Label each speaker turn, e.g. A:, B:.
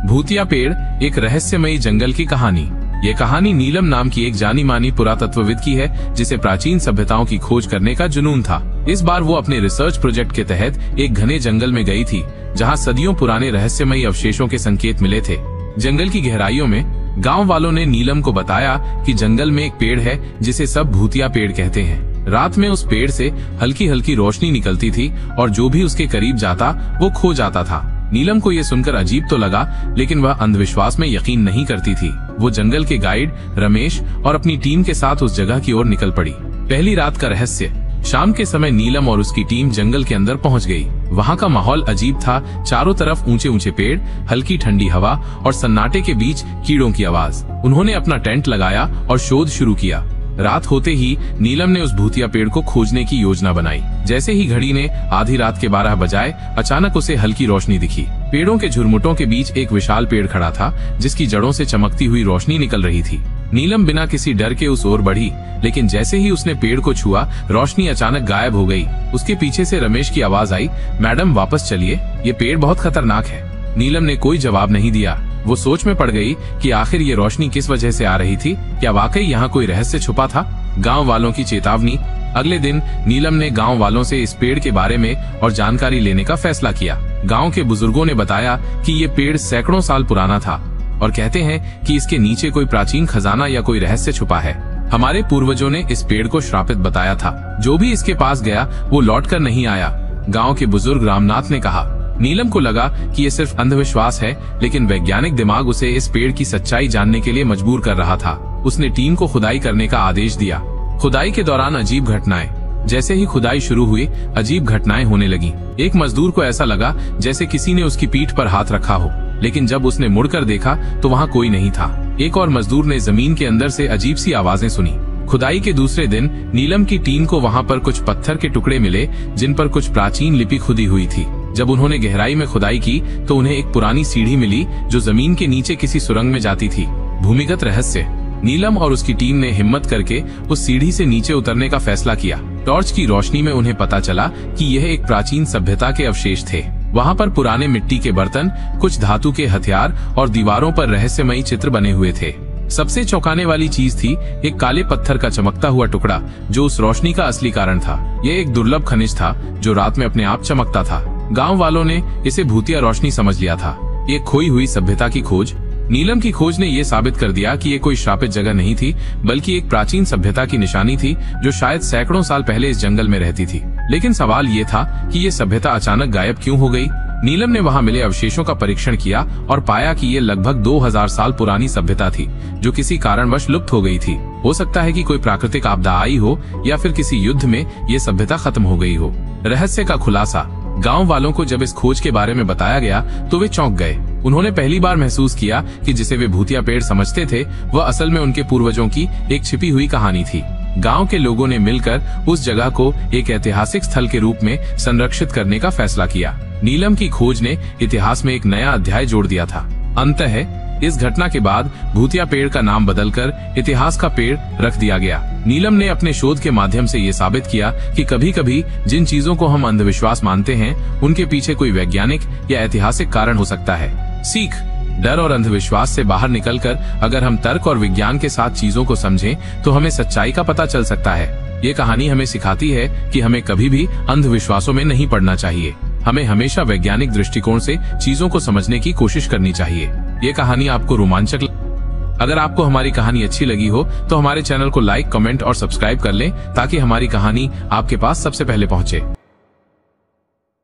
A: भूतिया पेड़, एक रहस्यमयी जंगल की कहानी। ये कहानी नीलम नाम की एक जानी मानी पुरातत्वविद की है, जिसे प्राचीन सभ्यताओं की खोज करने का जुनून था। इस बार वो अपने रिसर्च प्रोजेक्ट के तहत एक घने जंगल में गई थी, जहाँ सदियों पुराने रहस्यमयी अवशेषों के संकेत मिले थे। जंगल की गहराइयों में गांव वालों ने नीलम को बताया कि जंगल में एक पेड़ है जिसे सब भूतिया पेड़ कहते हैं। रात में उस पेड़ से हल्की हल्की रोशनी निकलती थी और जो भी उसके करीब जाता वो खो जाता था। नीलम को ये सुनकर अजीब तो लगा, लेकिन वह अंधविश्वास में यकीन नहीं करती थी। वो जंगल के गाइड रमेश और अपनी टीम के साथ उस जगह की ओर निकल पड़ी। पहली रात का रहस्य। शाम के समय नीलम और उसकी टीम जंगल के अंदर पहुंच गई। वहाँ का माहौल अजीब था। चारों तरफ ऊंचे ऊंचे पेड़, हल्की ठंडी हवा और सन्नाटे के बीच कीड़ों की आवाज। उन्होंने अपना टेंट लगाया और शोध शुरू किया। रात होते ही नीलम ने उस भूतिया पेड़ को खोजने की योजना बनाई। जैसे ही घड़ी ने आधी रात के 12 बजाए, अचानक उसे हल्की रोशनी दिखी। पेड़ों के झुरमुटों के बीच एक विशाल पेड़ खड़ा था, जिसकी जड़ों से चमकती हुई रोशनी निकल रही थी। नीलम बिना किसी डर के उस ओर बढ़ी, लेकिन जैसे ही उसने पेड़ को छुआ, रोशनी अचानक गायब हो गई। उसके पीछे से रमेश की आवाज आई, मैडम वापस चलिए, ये पेड़ बहुत खतरनाक है। नीलम ने कोई जवाब नहीं दिया। वो सोच में पड़ गई कि आखिर ये रोशनी किस वजह से आ रही थी। क्या वाकई यहाँ कोई रहस्य छुपा था? गांव वालों की चेतावनी। अगले दिन नीलम ने गांव वालों से इस पेड़ के बारे में और जानकारी लेने का फैसला किया। गांव के बुजुर्गों ने बताया कि ये पेड़ सैकड़ों साल पुराना था और कहते हैं कि इसके नीचे कोई प्राचीन खजाना या कोई रहस्य छुपा है। हमारे पूर्वजों ने इस पेड़ को श्रापित बताया था। जो भी इसके पास गया वो लौट कर नहीं आया, गांव के बुजुर्ग रामनाथ ने कहा। नीलम को लगा कि ये सिर्फ अंधविश्वास है, लेकिन वैज्ञानिक दिमाग उसे इस पेड़ की सच्चाई जानने के लिए मजबूर कर रहा था। उसने टीम को खुदाई करने का आदेश दिया। खुदाई के दौरान अजीब घटनाएं। जैसे ही खुदाई शुरू हुई, अजीब घटनाएं होने लगी। एक मजदूर को ऐसा लगा जैसे किसी ने उसकी पीठ पर हाथ रखा हो, लेकिन जब उसने मुड़कर देखा तो वहाँ कोई नहीं था। एक और मजदूर ने जमीन के अंदर से अजीब सी आवाजें सुनी। खुदाई के दूसरे दिन नीलम की टीम को वहाँ पर कुछ पत्थर के टुकड़े मिले, जिन पर कुछ प्राचीन लिपि खुदी हुई थी। जब उन्होंने गहराई में खुदाई की तो उन्हें एक पुरानी सीढ़ी मिली, जो जमीन के नीचे किसी सुरंग में जाती थी। भूमिगत रहस्य। नीलम और उसकी टीम ने हिम्मत करके उस सीढ़ी से नीचे उतरने का फैसला किया। टॉर्च की रोशनी में उन्हें पता चला कि यह एक प्राचीन सभ्यता के अवशेष थे। वहाँ पर पुराने मिट्टी के बर्तन, कुछ धातु के हथियार और दीवारों पर रहस्यमयी चित्र बने हुए थे। सबसे चौंकाने वाली चीज थी एक काले पत्थर का चमकता हुआ टुकड़ा, जो उस रोशनी का असली कारण था। यह एक दुर्लभ खनिज था जो रात में अपने आप चमकता था। गांव वालों ने इसे भूतिया रोशनी समझ लिया था। ये खोई हुई सभ्यता की खोज। नीलम की खोज ने यह साबित कर दिया कि ये कोई श्रापित जगह नहीं थी, बल्कि एक प्राचीन सभ्यता की निशानी थी, जो शायद सैकड़ों साल पहले इस जंगल में रहती थी। लेकिन सवाल ये था कि ये सभ्यता अचानक गायब क्यों हो गई? नीलम ने वहाँ मिले अवशेषों का परीक्षण किया और पाया कि ये लगभग 2000 साल पुरानी सभ्यता थी, जो किसी कारणवश लुप्त हो गई थी। हो सकता है कि कोई प्राकृतिक आपदा आई हो या फिर किसी युद्ध में ये सभ्यता खत्म हो गई हो। रहस्य का खुलासा। गांव वालों को जब इस खोज के बारे में बताया गया तो वे चौंक गए। उन्होंने पहली बार महसूस किया कि जिसे वे भूतिया पेड़ समझते थे, वह असल में उनके पूर्वजों की एक छिपी हुई कहानी थी। गांव के लोगों ने मिलकर उस जगह को एक ऐतिहासिक स्थल के रूप में संरक्षित करने का फैसला किया। नीलम की खोज ने इतिहास में एक नया अध्याय जोड़ दिया था। अंततः इस घटना के बाद भूतिया पेड़ का नाम बदलकर इतिहास का पेड़ रख दिया गया। नीलम ने अपने शोध के माध्यम से ये साबित किया कि कभी कभी जिन चीजों को हम अंधविश्वास मानते हैं, उनके पीछे कोई वैज्ञानिक या ऐतिहासिक कारण हो सकता है। सीख। डर और अंधविश्वास से बाहर निकलकर अगर हम तर्क और विज्ञान के साथ चीजों को समझें, तो हमें सच्चाई का पता चल सकता है। ये कहानी हमें सिखाती है कि हमें कभी भी अंधविश्वासों में नहीं पड़ना चाहिए। हमें हमेशा वैज्ञानिक दृष्टिकोण से चीजों को समझने की कोशिश करनी चाहिए। ये कहानी आपको रोमांचक अगर आपको हमारी कहानी अच्छी लगी हो तो हमारे चैनल को लाइक, कमेंट और सब्सक्राइब कर लें, ताकि हमारी कहानी आपके पास सबसे पहले पहुंचे।